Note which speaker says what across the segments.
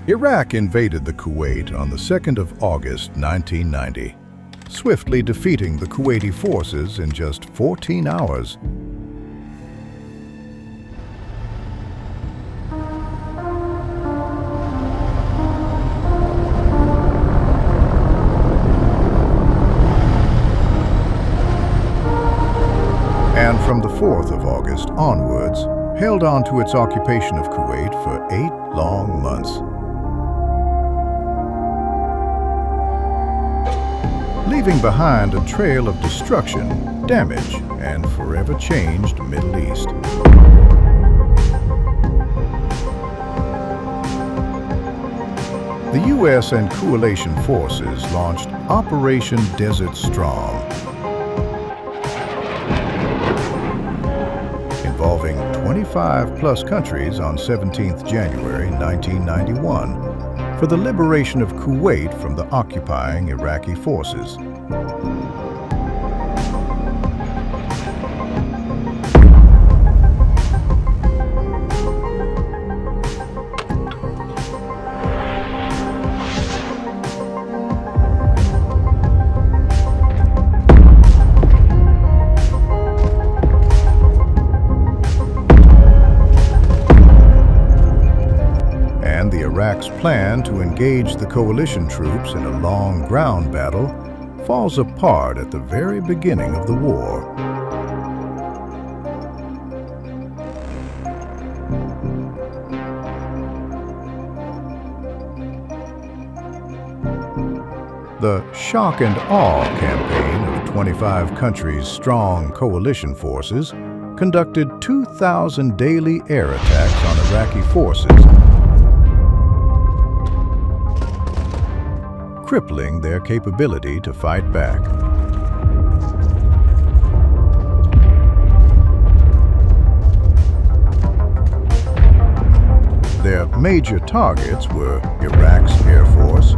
Speaker 1: Iraq invaded the Kuwait on the 2nd of August 1990, swiftly defeating the Kuwaiti forces in just 14 hours. And from the 4th of August onwards, held on to its occupation of Kuwait for 8 long months. Leaving behind a trail of destruction, damage, and forever changed Middle East. The U.S. and coalition forces launched Operation Desert Storm, involving 25-plus countries on 17th January 1991, for the liberation of Kuwait from the occupying Iraqi forces. Iraq's plan to engage the coalition troops in a long ground battle falls apart at the very beginning of the war. The shock and awe campaign of 25 countries' strong coalition forces conducted 2,000 daily air attacks on Iraqi forces, crippling their capability to fight back. Their major targets were Iraq's Air Force,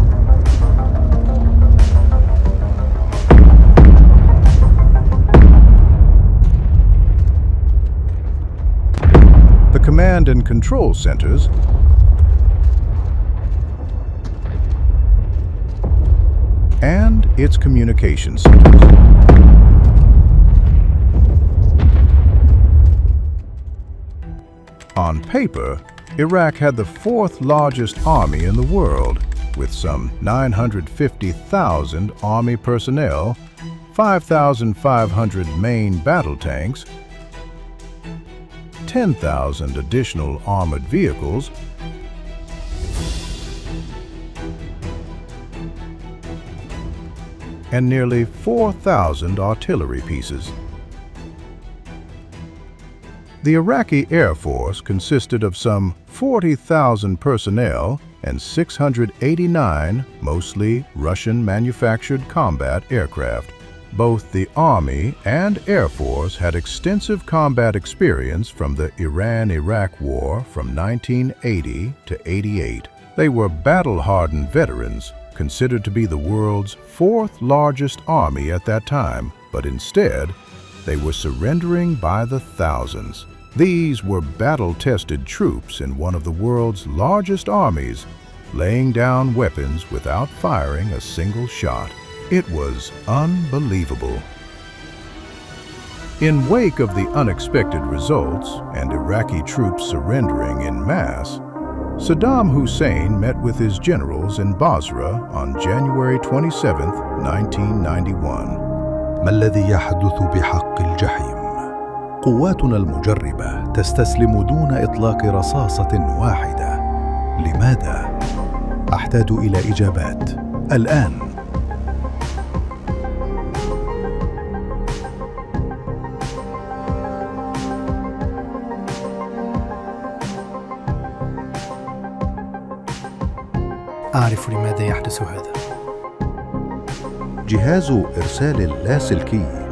Speaker 1: the command and control centers, and its communication centers. On paper, Iraq had the 4th largest army in the world, with some 950,000 army personnel, 5,500 main battle tanks, 10,000 additional armored vehicles, and nearly 4,000 artillery pieces. The Iraqi Air Force consisted of some 40,000 personnel and 689 mostly Russian-manufactured combat aircraft. Both the Army and Air Force had extensive combat experience from the Iran-Iraq War from 1980 to 88. They were battle-hardened veterans, considered to be the world's 4th largest army at that time, but instead, they were surrendering by the thousands. These were battle-tested troops in one of the world's largest armies, laying down weapons without firing a single shot. It was unbelievable. In wake of the unexpected results and Iraqi troops surrendering en masse, Saddam Hussein met with his generals in Basra on January 27, 1991.
Speaker 2: ما الذي يحدث بحق الجحيم؟ قواتنا المجربة تستسلم دون إطلاق رصاصة واحدة. لماذا؟ أحتاج إلى إجابات الآن.
Speaker 3: أعرف لماذا يحدث هذا.
Speaker 2: جهاز إرسال اللاسلكي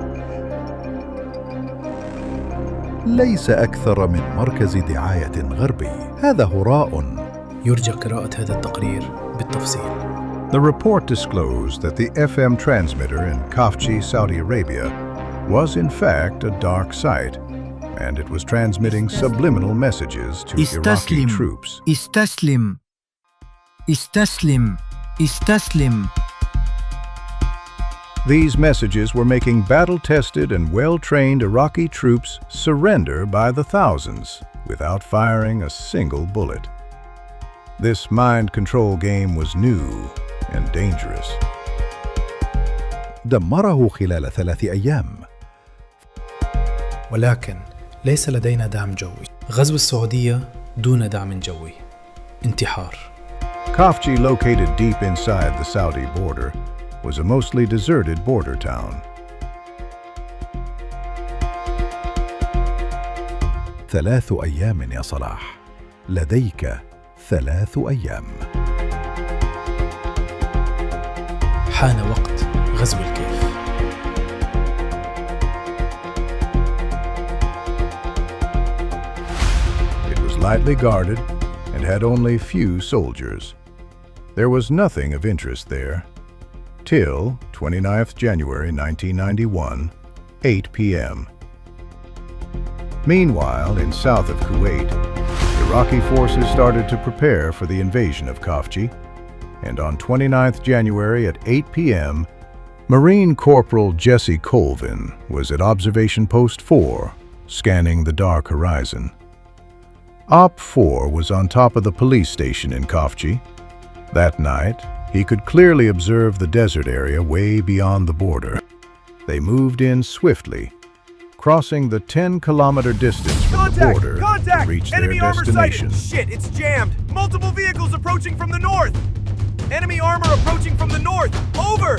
Speaker 2: ليس أكثر من مركز دعاية غربي. هذا هراء.
Speaker 3: يرجى قراءة هذا التقرير بالتفصيل.
Speaker 1: The report disclosed that the FM transmitter in Khafji, Saudi Arabia, was in fact a dark site, and it was transmitting subliminal messages to Iraqi troops.
Speaker 4: استسلم استسلم استسلم.
Speaker 1: These messages were making battle-tested and well-trained Iraqi troops surrender by the thousands without firing a single bullet. This mind control game was new and dangerous.
Speaker 2: دمره خلال 3 أيام.
Speaker 3: ولكن ليس لدينا دعم جوي. غزو السعودية دون دعم جوي. انتحار.
Speaker 1: Khafji, located deep inside the Saudi border, was a mostly deserted border town.
Speaker 2: 3 أيام يا صلاح. لديك 3 أيام.
Speaker 3: حان وقت غزو الكيف.
Speaker 1: It was lightly guarded and had only few soldiers. There was nothing of interest there, till 29th January 1991, 8 p.m. Meanwhile, in south of Kuwait, Iraqi forces started to prepare for the invasion of Khafji, and on 29th January at 8 p.m., Marine Corporal Jesse Colvin was at Observation Post 4, scanning the dark horizon. Op 4 was on top of the police station in Khafji. That night, he could clearly observe the desert area way beyond the border. They moved in swiftly, crossing the 10-kilometer distance from the border to reach their destination.
Speaker 5: Shit, it's jammed! Multiple vehicles approaching from the north! Enemy armor approaching from the north! Over!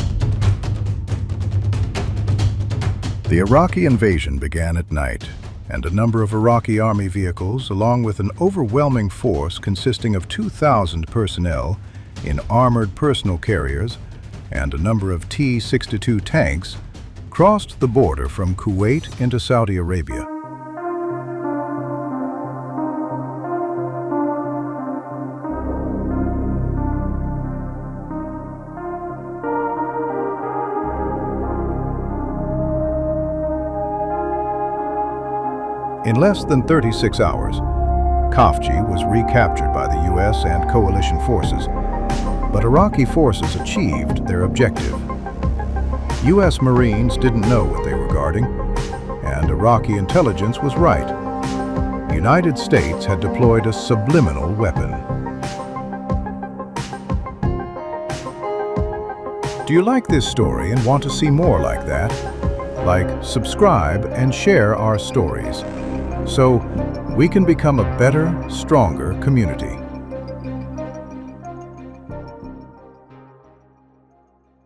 Speaker 1: The Iraqi invasion began at night, and a number of Iraqi army vehicles, along with an overwhelming force consisting of 2,000 personnel in armored personal carriers and a number of T-62 tanks, crossed the border from Kuwait into Saudi Arabia. In less than 36 hours, Khafji was recaptured by the U.S. and coalition forces, but Iraqi forces achieved their objective. U.S. Marines didn't know what they were guarding, and Iraqi intelligence was right. The United States had deployed a subliminal weapon. Do you like this story and want to see more like that? Like, subscribe, and share our stories, so we can become a better, stronger community.